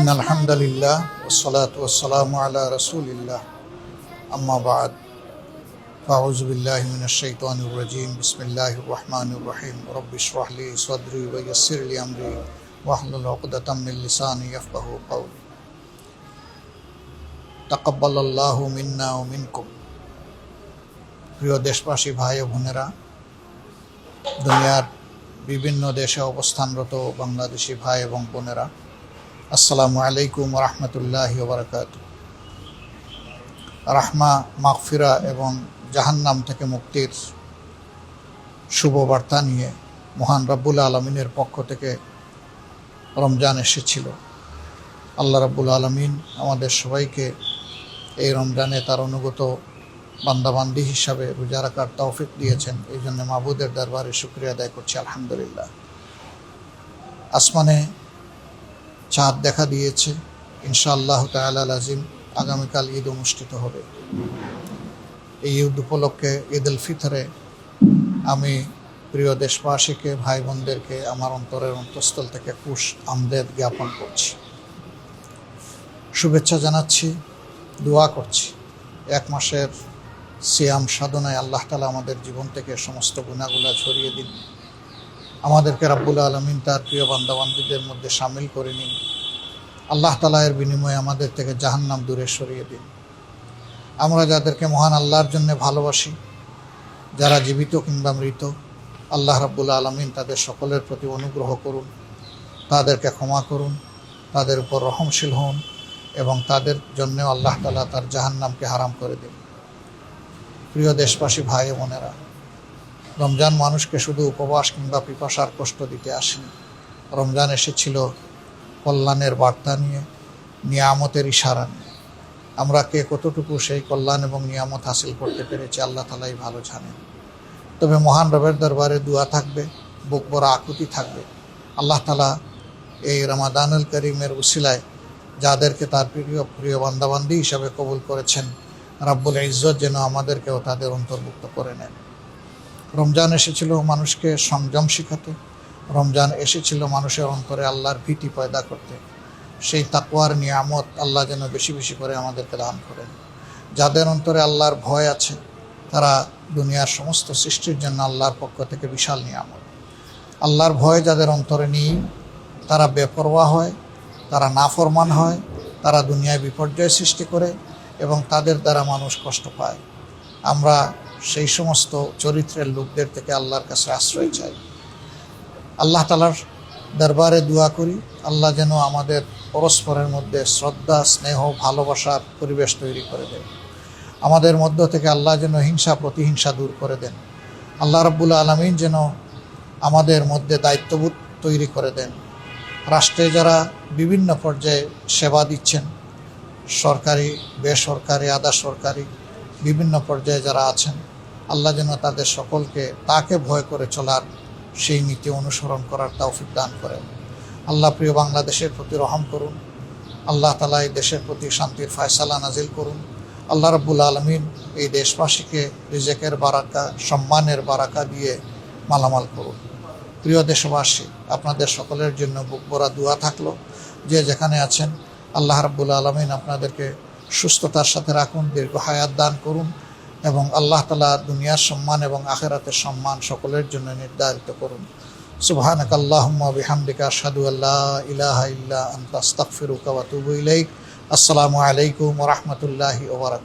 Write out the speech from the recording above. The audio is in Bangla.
إن الحمد لله والصلاة والسلام على رسول الله أما بعد فأعوذ بالله من الشيطان الرجيم بسم الله الرحمن الرحيم رب اشرح لي صدري ويسر لي أمري واحلل عقدة من لساني يفقهوا قولي تقبل الله منا ومنكم প্রিয় দেশবাসী ভাই ও বোনেরা, দুনিয়ার বিভিন্ন দেশে অবস্থানরত বাংলাদেশি ভাই এবং বোনেরা, আসসালামু আলাইকুম ওয়া রাহমাতুল্লাহি ওয়া বারাকাতুহু। রাহমা, মাগফিরা এবং জাহান্নাম থেকে মুক্তির শুভ বার্তা নিয়ে মহান রব্বুল আলমিনের পক্ষ থেকে রমজান এসেছিল। আল্লাহ রব্বুল আলমিন আমাদের সবাইকে এই রমজানে তার অনুগত বান্দাবান্দি হিসাবে রোজা রাখার তৌফিক দিয়েছেন। এই জন্য মাবুদের দরবারে শুকরিয়া আদায় করছি, আলহামদুলিল্লাহ। আসমানে চাঁদ দেখা দিয়েছে, ইনশাআল্লাহ তাআলা লাজিম আগামীকাল ঈদ অনুষ্ঠিত হবে। এই ঈদ উপলক্ষে ঈদ উল ফিতরে আমি প্রিয় দেশবাসীকে, ভাই বোনদেরকে আমার অন্তরের অন্তঃস্থল থেকে খুশ আমদেদ জ্ঞাপন করছি, শুভেচ্ছা জানাচ্ছি, দোয়া করছি। এক মাসের সিয়াম সাধনায় আল্লাহ তাআলা আমাদের জীবন থেকে সমস্ত গুনাহগুলো ঝরিয়ে দিন, আমাদেরকে রব্বুল আলামিন তার প্রিয় বান্দাবান্দীদের মধ্যে শামিল করে নিন। আল্লাহ তাআলা এর বিনিময়ে আমাদের থেকে জাহান্নাম দূরে সরিয়ে দিন। আমরা যাদেরকে মহান আল্লাহর জন্য ভালোবাসি, যারা জীবিত কিংবা মৃত, আল্লাহ রব্বুল আলামিন তাদের সকলের প্রতি অনুগ্রহ করুন, তাদেরকে ক্ষমা করুন, তাদের উপর রহমশীল হন এবং তাদের জন্যেও আল্লাহ তাআলা তার জাহান্নামকে হারাম করে দিন। প্রিয় দেশবাসী ভাই ও বোনেরা, রমজান মানুষকে শুধু উপবাস কিংবা পিপাসার কষ্ট দিতে আসেনি। রমজান এসেছিল কল্যাণের বার্তা নিয়ে, নিয়ামতের ইশারা নিয়ে। আমরা কে কতটুকু সেই কল্যাণ এবং নিয়ামত হাসিল করতে পেরেছি আল্লাহ তাআলাই ভালো জানেন। তবে মহান রবের দরবারে দোয়া থাকবে, বুক ভরা আকুতি থাকবে। আল্লাহ তাআলা এই রমাদানুল করিমের উসিলায় যাদেরকে তার প্রিয় বান্দাবান্দি হিসাবে কবুল করেছেন, রাব্বুল ইজ্জত যেন আমাদেরকেও তাদের অন্তর্ভুক্ত করে নেন। রমজান এসেছিল মানুষকে সংযম শিখাতে, রমজান এসেছিল মানুষের অন্তরে আল্লাহর ভীতি পয়দা করতে। সেই তাকওয়ার নিয়ামত আল্লাহ যেন বেশি বেশি করে আমাদেরকে দান করেন। যাদের অন্তরে আল্লাহর ভয় আছে, তারা দুনিয়ার সমস্ত সৃষ্টির জন্য আল্লাহর পক্ষ থেকে বিশাল নিয়ামত। আল্লাহর ভয় যাদের অন্তরে নেই, তারা বেপরোয়া হয়, তারা নাফরমান হয়, তারা দুনিয়ায় বিপর্যয় সৃষ্টি করে এবং তাদের দ্বারা মানুষ কষ্ট পায়। আমরা সেই সমস্ত চরিত্রের লোকদের থেকে আল্লাহর কাছে আশ্রয় চাই। আল্লাহ তাআলার দরবারে দোয়া করি, আল্লাহ যেন আমাদের পরস্পরের মধ্যে শ্রদ্ধা, স্নেহ, ভালোবাসার পরিবেশ তৈরি করে দেন। আমাদের মধ্য থেকে আল্লাহ যেন হিংসা প্রতিহিংসা দূর করে দেন। আল্লাহ রাব্বুল আলামিন যেন আমাদের মধ্যে দায়িত্ববোধ তৈরি করে দেন। রাষ্ট্রে যারা বিভিন্ন পর্যায়ে সেবা দিচ্ছেন, সরকারি, বেসরকারি, আধা সরকারি, বিভিন্ন পর্যায়ে যারা আছেন, আল্লাহ যেন তাদের সকলকে তাকে ভয় করে চলার, সেই নীতি অনুসরণ করার তৌফিক দান করেন। আল্লাহ প্রিয় বাংলাদেশের প্রতি রহম করুন। আল্লাহ তাআলা এই দেশের প্রতি শান্তির ফয়সালা নাজিল করুন। আল্লাহ রাব্বুল আলামিন এই দেশবাসীকে রিজেকের বারাকা, সম্মানের বারাকা দিয়ে মালামাল করুন। প্রিয় দেশবাসী, আপনাদের সকলের জন্য বুক ভরা দোয়া থাকলো। যে যেখানে আছেন, আল্লাহ রাব্বুল আলামিন আপনাদেরকে সুস্থতার সাথে রাখুন, দীর্ঘ হায়াত দান করুন এবং আল্লাহ তাআলা দুনিয়ার সম্মান এবং আখিরাতের সম্মান সকলের জন্য নির্ধারিত করুন। সুবহানাকাল্লাহুম্মা ওয়া বিহামদিকা আশহাদু আল্লা ইলাহা ইল্লা আনতা আস্তাগফিরুকা ওয়া আতুবু ইলাইক। আসসালামু আলাইকুম ওয়া রাহমাতুল্লাহি ওয়া বারাকাতুহু।